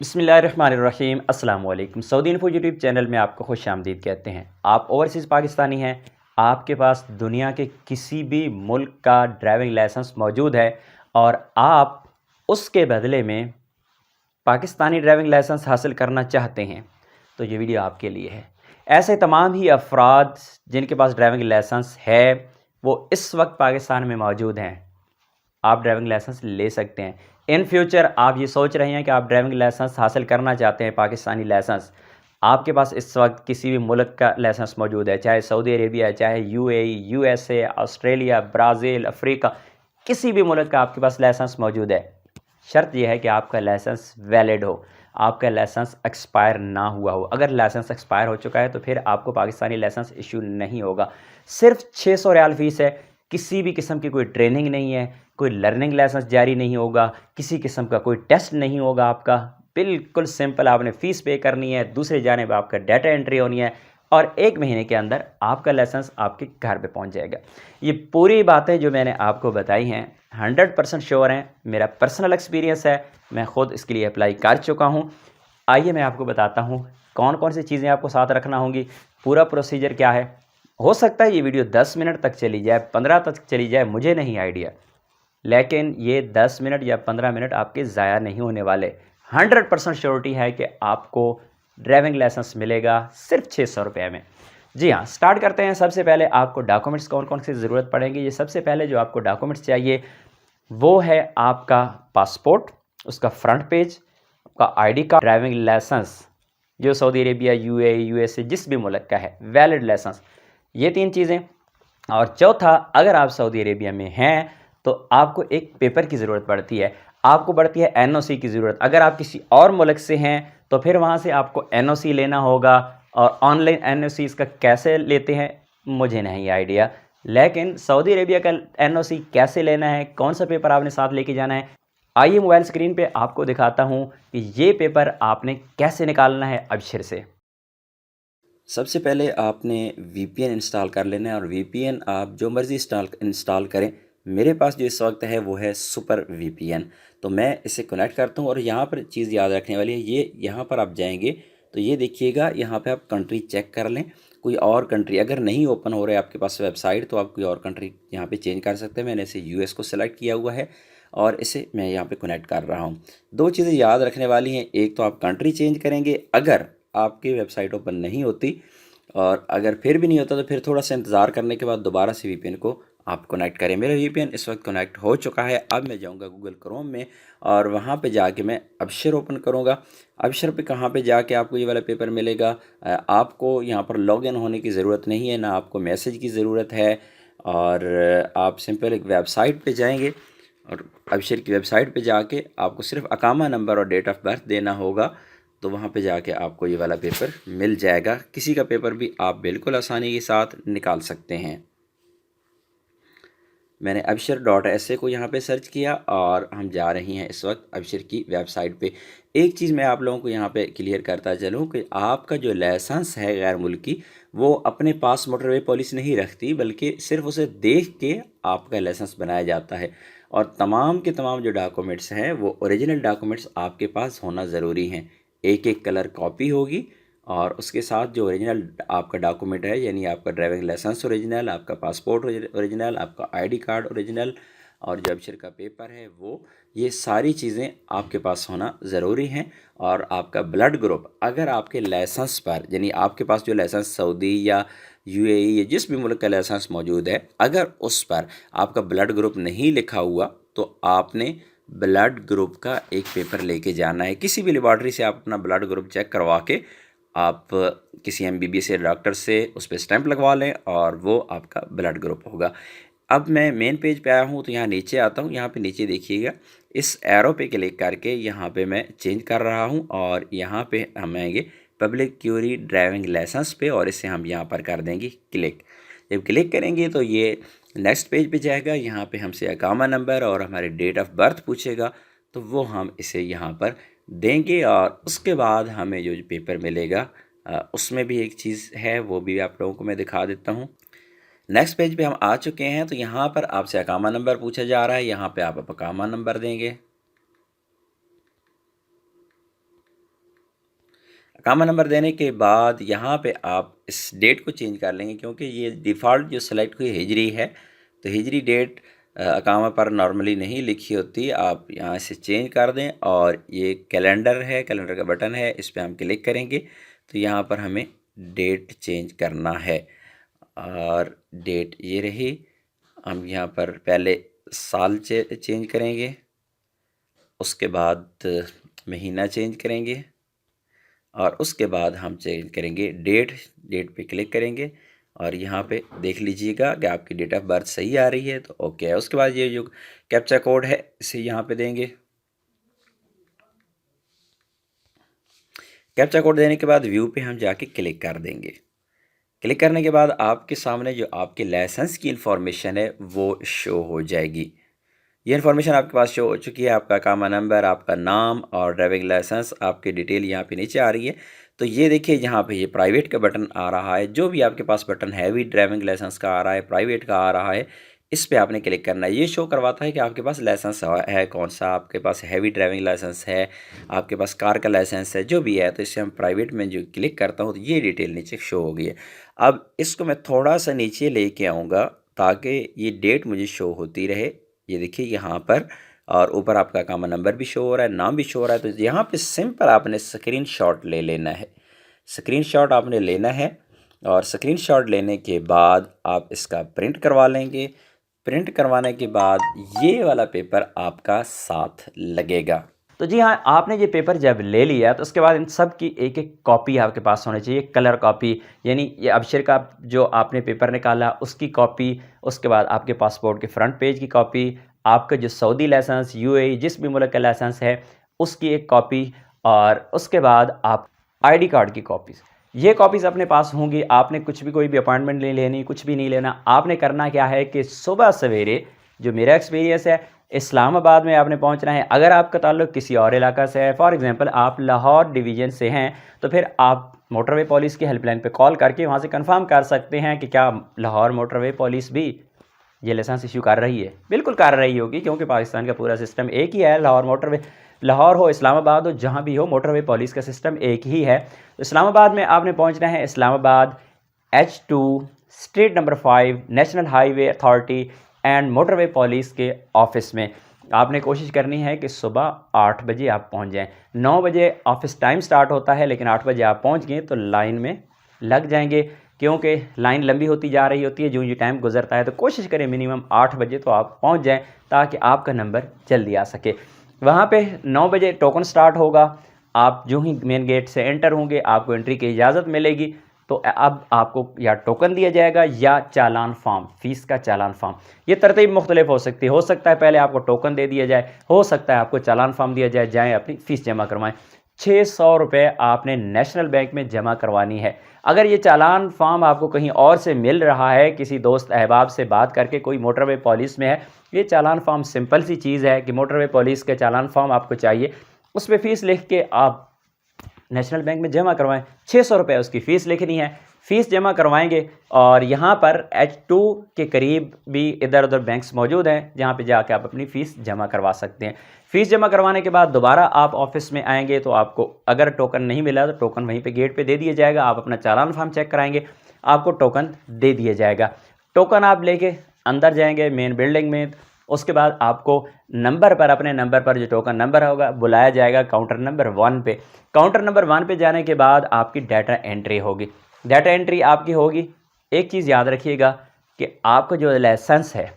बिस्मिल्लाहिर्रहमानिर्रहीम अस्सलाम वालेकुम। सऊदी इन्फो यूट्यूब चैनल में आपको खुशामदीद कहते हैं। आप ओवरसीज़ पाकिस्तानी हैं, आपके पास दुनिया के किसी भी मुल्क का ड्राइविंग लाइसेंस मौजूद है और आप उसके बदले में पाकिस्तानी ड्राइविंग लाइसेंस हासिल करना चाहते हैं, तो ये वीडियो आपके लिए है। ऐसे तमाम ही अफराद जिनके पास ड्राइविंग लाइसेंस है, वो इस वक्त पाकिस्तान में मौजूद हैं। आप ड्राइविंग लाइसेंस ले सकते हैं। इन फ्यूचर आप ये सोच रहे हैं कि आप ड्राइविंग लाइसेंस हासिल करना चाहते हैं, पाकिस्तानी लाइसेंस। आपके पास इस वक्त किसी भी मुल्क का लाइसेंस मौजूद है, चाहे सऊदी अरेबिया, चाहे UAE, USA, Australia, Brazil, Africa, किसी भी मुल्क का आपके पास लाइसेंस मौजूद है। शर्त यह है कि आपका लाइसेंस वैलिड हो, आपका लाइसेंस एक्सपायर ना हुआ हो। अगर लाइसेंस एक्सपायर हो चुका है तो फिर आपको पाकिस्तानी लाइसेंस इशू नहीं होगा। सिर्फ 600 रियाल फ़ीस है। किसी भी किस्म की कोई ट्रेनिंग नहीं है, कोई लर्निंग लाइसेंस जारी नहीं होगा, किसी किस्म का कोई टेस्ट नहीं होगा आपका। बिल्कुल सिंपल, आपने फ़ीस पे करनी है, दूसरी जानिब आपका डाटा एंट्री होनी है और 1 महीने के अंदर आपका लाइसेंस आपके घर पे पहुंच जाएगा। ये पूरी बातें जो मैंने आपको बताई हैं 100% श्योर हैं, मेरा पर्सनल एक्सपीरियंस है, मैं ख़ुद इसके लिए अप्लाई कर चुका हूँ। आइए मैं आपको बताता हूँ कौन कौन सी चीज़ें आपको साथ रखना होंगी, पूरा प्रोसीजर क्या है। हो सकता है ये वीडियो 10 मिनट तक चली जाए, 15 तक चली जाए, मुझे नहीं आइडिया, लेकिन ये 10 मिनट या 15 मिनट आपके ज़ाया नहीं होने वाले। 100% श्योरिटी है कि आपको ड्राइविंग लाइसेंस मिलेगा सिर्फ 600 रुपये में। जी हाँ, स्टार्ट करते हैं। सबसे पहले आपको डॉक्यूमेंट्स कौन कौन सी ज़रूरत पड़ेंगी। ये सबसे पहले जो आपको डॉक्यूमेंट्स चाहिए वो है आपका पासपोर्ट, उसका फ्रंट पेज, आपका आईडी कार्ड, ड्राइविंग लाइसेंस जो सऊदी अरेबिया, यूएई, यूएसए जिस भी मुल्क का है, वैलिड लाइसेंस, ये 3 चीज़ें। और चौथा, अगर आप सऊदी अरेबिया में हैं तो आपको एक पेपर की ज़रूरत पड़ती है, आपको पड़ती है एनओसी की ज़रूरत। अगर आप किसी और मुल्क से हैं तो फिर वहाँ से आपको एनओसी लेना होगा। और ऑनलाइन एनओसी इसका कैसे लेते हैं मुझे नहीं आइडिया, लेकिन सऊदी अरेबिया का एनओसी कैसे लेना है, कौन सा पेपर आपने साथ लेके जाना है, आइए मोबाइल स्क्रीन पे आपको दिखाता हूँ कि ये पेपर आपने कैसे निकालना है अबशर से। सबसे पहले आपने वीपीएन इंस्टॉल कर लेना है और वीपीएन आप जो मर्ज़ी इंस्टॉल करें। मेरे पास जो इस वक्त है वो है सुपर वीपीएन, तो मैं इसे कनेक्ट करता हूँ। और यहाँ पर चीज़ याद रखने वाली है, ये यहाँ पर आप जाएंगे तो ये देखिएगा, यहाँ पे आप कंट्री चेक कर लें। कोई और कंट्री अगर नहीं ओपन हो रहा है आपके पास वेबसाइट, तो आप कोई और कंट्री यहाँ पे चेंज कर सकते हैं। मैंने इसे यूएस को सिलेक्ट किया हुआ है और इसे मैं यहाँ पे कनेक्ट कर रहा हूँ। दो चीज़ें याद रखने वाली हैं, एक तो आप कंट्री चेंज करेंगे अगर आपकी वेबसाइट ओपन नहीं होती, और अगर फिर भी नहीं होता तो फिर थोड़ा सा इंतज़ार करने के बाद दोबारा से वीपीएन को आप कनेक्ट करें। मेरा वीपीएन इस वक्त कनेक्ट हो चुका है। अब मैं जाऊंगा गूगल क्रोम में और वहाँ पे जाके मैं अबशर ओपन करूँगा। अबशर पे कहाँ पे जाके आपको ये वाला पेपर मिलेगा। आपको यहाँ पर लॉगिन होने की ज़रूरत नहीं है, ना आपको मैसेज की ज़रूरत है। और आप सिंपल एक वेबसाइट पे जाएंगे और अबशर की वेबसाइट पे जाके आपको सिर्फ अकामा नंबर और डेट ऑफ बर्थ देना होगा, तो वहाँ पे जाके आपको ये वाला पेपर मिल जाएगा। किसी का पेपर भी आप बिल्कुल आसानी के साथ निकाल सकते हैं। मैंने अबशर.sa को यहाँ पे सर्च किया और हम जा रही हैं इस वक्त अबशर की वेबसाइट पे। एक चीज़ मैं आप लोगों को यहाँ पे क्लियर करता चलूँ कि आपका जो लाइसेंस है गैर मुल्की, वो अपने पास मोटरवे पुलिस नहीं रखती, बल्कि सिर्फ उसे देख के आपका लाइसेंस बनाया जाता है। और तमाम के तमाम जो डॉक्यूमेंट्स हैं वो ओरिजिनल डॉक्यूमेंट्स आपके पास होना ज़रूरी हैं। एक एक कलर कॉपी होगी और उसके साथ जो ओरिजिनल आपका डॉक्यूमेंट है, यानी आपका ड्राइविंग लाइसेंस ओरिजिनल, आपका पासपोर्ट ओरिजिनल, आपका आईडी कार्ड ओरिजिनल और जो अबशर का पेपर है वो, ये सारी चीज़ें आपके पास होना ज़रूरी हैं। और आपका ब्लड ग्रुप, अगर आपके लाइसेंस पर, यानी आपके पास जो लाइसेंस सऊदी या यूएई या जिस भी मुल्क का लाइसेंस मौजूद है, अगर उस पर आपका ब्लड ग्रुप नहीं लिखा हुआ तो आपने ब्लड ग्रुप का एक पेपर लेके जाना है। किसी भी लेबॉर्ट्री से आप अपना ब्लड ग्रुप चेक करवा के आप किसी एमबीबीएस डॉक्टर से उस पर स्टैंप लगवा लें और वो आपका ब्लड ग्रुप होगा। अब मैं मेन पेज पे आया हूँ तो यहाँ नीचे आता हूँ। यहाँ पे नीचे देखिएगा, इस एरो पे क्लिक करके यहाँ पे मैं चेंज कर रहा हूँ और यहाँ पे हम आएंगे पब्लिक क्यूरी ड्राइविंग लाइसेंस पे और इसे हम यहाँ पर कर देंगे क्लिक। जब क्लिक करेंगे तो ये नेक्स्ट पेज पे जाएगा। यहाँ पे हमसे अकामा नंबर और हमारे डेट ऑफ बर्थ पूछेगा, तो वो हम इसे यहाँ पर देंगे और उसके बाद हमें जो पेपर मिलेगा उसमें भी एक चीज़ है, वो भी आप लोगों को मैं दिखा देता हूँ। नेक्स्ट पेज पे हम आ चुके हैं, तो यहाँ पर आपसे अकामा नंबर पूछा जा रहा है। यहाँ पे आप अकामा नंबर देंगे अकामा नंबर देने के बाद यहाँ पे आप इस डेट को चेंज कर लेंगे, क्योंकि ये डिफ़ॉल्ट जो सेलेक्ट हुई हिजरी है, तो हिजरी डेट अकामा पर नॉर्मली नहीं लिखी होती। आप यहाँ से चेंज कर दें, और ये कैलेंडर है, कैलेंडर का बटन है, इस पर हम क्लिक करेंगे तो यहाँ पर हमें डेट चेंज करना है। और डेट ये रही, हम यहाँ पर पहले साल चेंज करेंगे, उसके बाद महीना चेंज करेंगे, और उसके बाद हम चेंज करेंगे डेट। डेट पे क्लिक करेंगे और यहाँ पे देख लीजिएगा कि आपकी डेट ऑफ बर्थ सही आ रही है, तो ओके है। उसके बाद ये जो कैप्चा कोड है इसे यहाँ पे देंगे। कैप्चा कोड देने के बाद व्यू पे हम जाके क्लिक कर देंगे। क्लिक करने के बाद आपके सामने जो आपके लाइसेंस की इंफॉर्मेशन है वो शो हो जाएगी। ये इन्फॉर्मेशन आपके पास शो हो चुकी है, आपका अकामा नंबर, आपका नाम और ड्राइविंग लाइसेंस, आपकी डिटेल यहाँ पे नीचे आ रही है। तो ये देखिए यहाँ पे ये प्राइवेट का बटन आ रहा है, जो भी आपके पास बटन हैवी ड्राइविंग लाइसेंस का आ रहा है, प्राइवेट का आ रहा है, इस पे आपने क्लिक करना है। ये शो करवाता है कि आपके पास लाइसेंस है कौन सा, आपके पास हैवी ड्राइविंग लाइसेंस है, आपके पास कार का लाइसेंस है, जो भी है। तो इससे हम प्राइवेट में जो क्लिक करता हूँ तो ये डिटेल नीचे शो हो गई है। अब इसको मैं थोड़ा सा नीचे लेके आऊँगा ताकि ये डेट मुझे शो होती रहे। ये देखिए यहाँ पर, और ऊपर आपका अकामा नंबर भी शो हो रहा है, नाम भी शो हो रहा है। तो यहाँ पे सिंपल आपने स्क्रीनशॉट ले लेना है। स्क्रीनशॉट आपने लेना है, और स्क्रीनशॉट लेने के बाद आप इसका प्रिंट करवा लेंगे। प्रिंट करवाने के बाद ये वाला पेपर आपका साथ लगेगा। तो जी हाँ, आपने ये पेपर जब ले लिया तो उसके बाद इन सब की एक एक कॉपी आपके पास होनी चाहिए, कलर कॉपी, यानी ये अबशर का जो आपने पेपर निकाला उसकी कॉपी, उसके बाद आपके पासपोर्ट के फ्रंट पेज की कॉपी, आपका जो सऊदी लाइसेंस, यूएई जिस भी मुल्क का लाइसेंस है उसकी एक कॉपी, और उसके बाद आप आईडी कार्ड की कॉपीज़। ये कॉपीज़ अपने पास होंगी। आपने कुछ भी कोई भी अपॉइंटमेंट नहीं लेनी, कुछ भी नहीं लेना। आपने करना क्या है कि सुबह सवेरे, जो मेरा एक्सपीरियंस है, इस्लामाबाद में आपने पहुंचना है। अगर आपका ताल्लुक किसी और इलाका से है, फॉर एग्जांपल आप लाहौर डिवीज़न से हैं, तो फिर आप मोटरवे पुलिस की हेल्पलाइन पे कॉल करके वहां से कंफर्म कर सकते हैं कि क्या लाहौर मोटरवे पुलिस भी ये लाइसेंस इशू कर रही है। बिल्कुल कर रही होगी, क्योंकि पाकिस्तान का पूरा सिस्टम एक ही है। लाहौर मोटरवे, लाहौर हो, इस्लामाबाद हो, जहाँ भी हो, मोटरवे पुलिस का सिस्टम एक ही है। तो इस्लामाबाद में आपने पहुँचना है। Islamabad H2 street number 5 national highway authority and motorway police के ऑफिस में आपने कोशिश करनी है कि सुबह 8 बजे आप पहुंच जाएं। 9 बजे ऑफिस टाइम स्टार्ट होता है, लेकिन 8 बजे आप पहुंच गए तो लाइन में लग जाएंगे, क्योंकि लाइन लंबी होती जा रही होती है जो टाइम गुजरता है। तो कोशिश करें मिनिमम 8 बजे तो आप पहुंच जाएं, ताकि आपका नंबर जल्दी आ सके। वहाँ पे 9 बजे टोकन स्टार्ट होगा। आप जो ही मेन गेट से एंटर होंगे आपको एंट्री की इजाज़त मिलेगी। तो अब आपको या टोकन दिया जाएगा या चालान फॉर्म, फीस का चालान फॉर्म। ये तरतीब मुख्तलिफ हो सकती है। हो सकता है पहले आपको टोकन दे दिया जाए, हो सकता है आपको चालान फॉर्म दिया जाए, जाएँ अपनी फ़ीस जमा करवाएं। 600 रुपये आपने नेशनल बैंक में जमा करवानी है। अगर ये चालान फॉर्म आपको कहीं और से मिल रहा है, किसी दोस्त अहबाब से बात करके, कोई मोटरवे पुलिस में है, ये चालान फॉर्म सिंपल सी चीज़ है कि मोटरवे पुलिस के चालान फॉर्म आपको चाहिए, उस पर फ़ीस लिख के आप नेशनल बैंक में जमा करवाएं। 600 रुपये उसकी फ़ीस लिखनी है, फ़ीस जमा करवाएंगे। और यहाँ पर H2 के करीब भी इधर उधर बैंक्स मौजूद हैं जहाँ पे जाके आप अपनी फ़ीस जमा करवा सकते हैं। फ़ीस जमा करवाने के बाद दोबारा आप ऑफिस में आएंगे तो आपको अगर टोकन नहीं मिला तो टोकन वहीं पे गेट पे दे दिया जाएगा। आप अपना चालान फॉर्म चेक कराएंगे, आपको टोकन दे दिया जाएगा। टोकन आप लेके अंदर जाएंगे मेन बिल्डिंग में। उसके बाद आपको नंबर पर, अपने नंबर पर जो टोकन नंबर होगा, बुलाया जाएगा काउंटर नंबर 1 पे। काउंटर नंबर 1 पे जाने के बाद आपकी डाटा एंट्री होगी। डाटा एंट्री आपकी होगी। एक चीज़ याद रखिएगा कि आपका जो लाइसेंस है,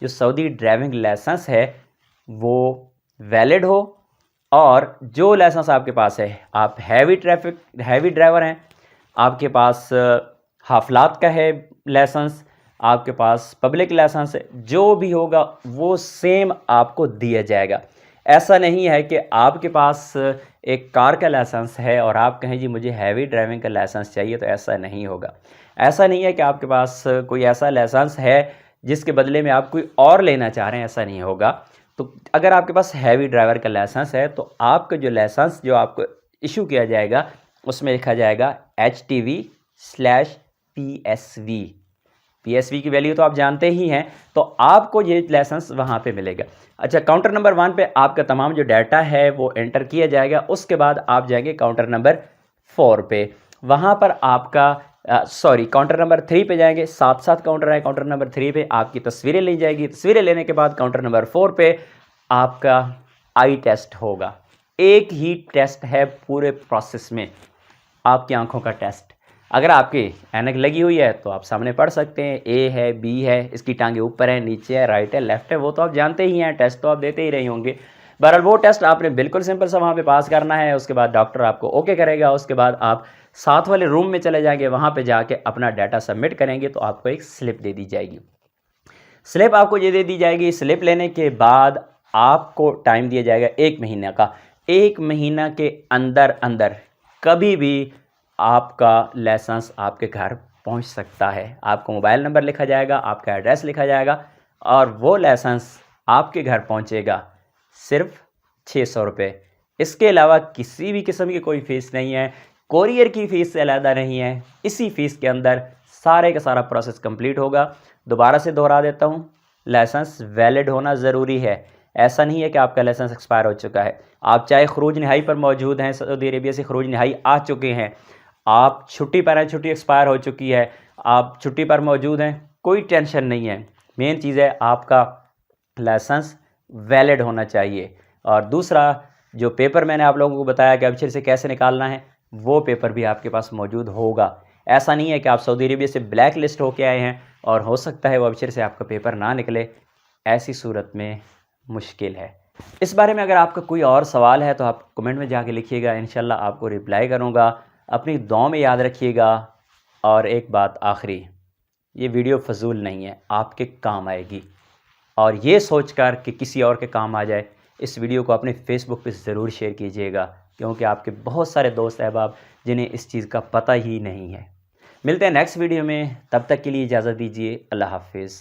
जो सऊदी ड्राइविंग लाइसेंस है, वो वैलिड हो। और जो लाइसेंस आपके पास है, आप हैवी ड्राइवर हैं, आपके पास हाफलात का है लाइसेंस, आपके पास पब्लिक लाइसेंस है, जो भी होगा वो सेम आपको दिया जाएगा। ऐसा नहीं है कि आपके पास एक कार का लाइसेंस है और आप कहें जी मुझे हैवी ड्राइविंग का लाइसेंस चाहिए, तो ऐसा नहीं होगा। ऐसा नहीं है कि आपके पास कोई ऐसा लाइसेंस है जिसके बदले में आप कोई और लेना चाह रहे हैं, ऐसा नहीं होगा। तो अगर आपके पास हैवी ड्राइवर का लाइसेंस है तो आपका जो लाइसेंस जो आपको इशू किया जाएगा उसमें लिखा जाएगा HTV/PSV की वैल्यू तो आप जानते ही हैं, तो आपको ये लाइसेंस वहाँ पे मिलेगा। अच्छा, काउंटर नंबर 1 पे आपका तमाम जो डाटा है वो एंटर किया जाएगा। उसके बाद आप जाएंगे काउंटर नंबर 4 पे। वहाँ पर आपका काउंटर नंबर 3 पे जाएंगे, साथ साथ काउंटर है। काउंटर नंबर 3 पे आपकी तस्वीरें ली जाएगी। तस्वीरें लेने के बाद काउंटर नंबर 4 पे आपका आई टेस्ट होगा। एक ही टेस्ट है पूरे प्रोसेस में, आपकी आंखों का टेस्ट। अगर आपकी ऐनक लगी हुई है तो आप सामने पढ़ सकते हैं, ए है, बी है, इसकी टांगे ऊपर है, नीचे है, राइट है, लेफ्ट है, वो तो आप जानते ही हैं, टेस्ट तो आप देते ही रहे होंगे। बहरहाल वो टेस्ट आपने बिल्कुल सिंपल सा वहाँ पे पास करना है। उसके बाद डॉक्टर आपको ओके करेगा। उसके बाद आप साथ वाले रूम में चले जाएंगे, वहाँ पे जाके अपना डाटा सबमिट करेंगे तो आपको एक स्लिप दे दी जाएगी। स्लिप आपको ये दे दी जाएगी। स्लिप लेने के बाद आपको टाइम दिया जाएगा 1 महीने का। 1 महीना के अंदर अंदर कभी भी आपका लाइसेंस आपके घर पहुंच सकता है। आपको मोबाइल नंबर लिखा जाएगा, आपका एड्रेस लिखा जाएगा और वो लाइसेंस आपके घर पहुंचेगा सिर्फ 600 रुपये। इसके अलावा किसी भी किस्म की कोई फ़ीस नहीं है, कोरियर की फ़ीस से अलहदा नहीं है। इसी फ़ीस के अंदर सारे का सारा प्रोसेस कंप्लीट होगा। दोबारा से दोहरा देता हूँ, लाइसेंस वैलिड होना ज़रूरी है। ऐसा नहीं है कि आपका लाइसेंस एक्सपायर हो चुका है। आप चाहे खरूज नहाई पर मौजूद हैं, सऊदी अरेबिया से खरूज नहाई आ चुके हैं, आप छुट्टी पर हैं, छुट्टी एक्सपायर हो चुकी है, आप छुट्टी पर मौजूद हैं, कोई टेंशन नहीं है। मेन चीज़ है आपका लाइसेंस वैलिड होना चाहिए। और दूसरा, जो पेपर मैंने आप लोगों को बताया कि वेबसाइट से कैसे निकालना है, वो पेपर भी आपके पास मौजूद होगा। ऐसा नहीं है कि आप सऊदी अरेबिया से ब्लैक लिस्ट होके आए हैं और हो सकता है वेबसाइट से आपका पेपर ना निकले। ऐसी सूरत में मुश्किल है। इस बारे में अगर आपका कोई और सवाल है तो आप कमेंट में जाके लिखिएगा, इंशाल्लाह आपको रिप्लाई करूँगा। अपनी दुआ में याद रखिएगा। और एक बात आखिरी, ये वीडियो फजूल नहीं है, आपके काम आएगी। और ये सोचकर कि किसी और के काम आ जाए, इस वीडियो को अपने फेसबुक पे ज़रूर शेयर कीजिएगा, क्योंकि आपके बहुत सारे दोस्त अहबाब जिन्हें इस चीज़ का पता ही नहीं है। मिलते हैं नेक्स्ट वीडियो में, तब तक के लिए इजाज़त दीजिए। अल्लाह हाफिज़।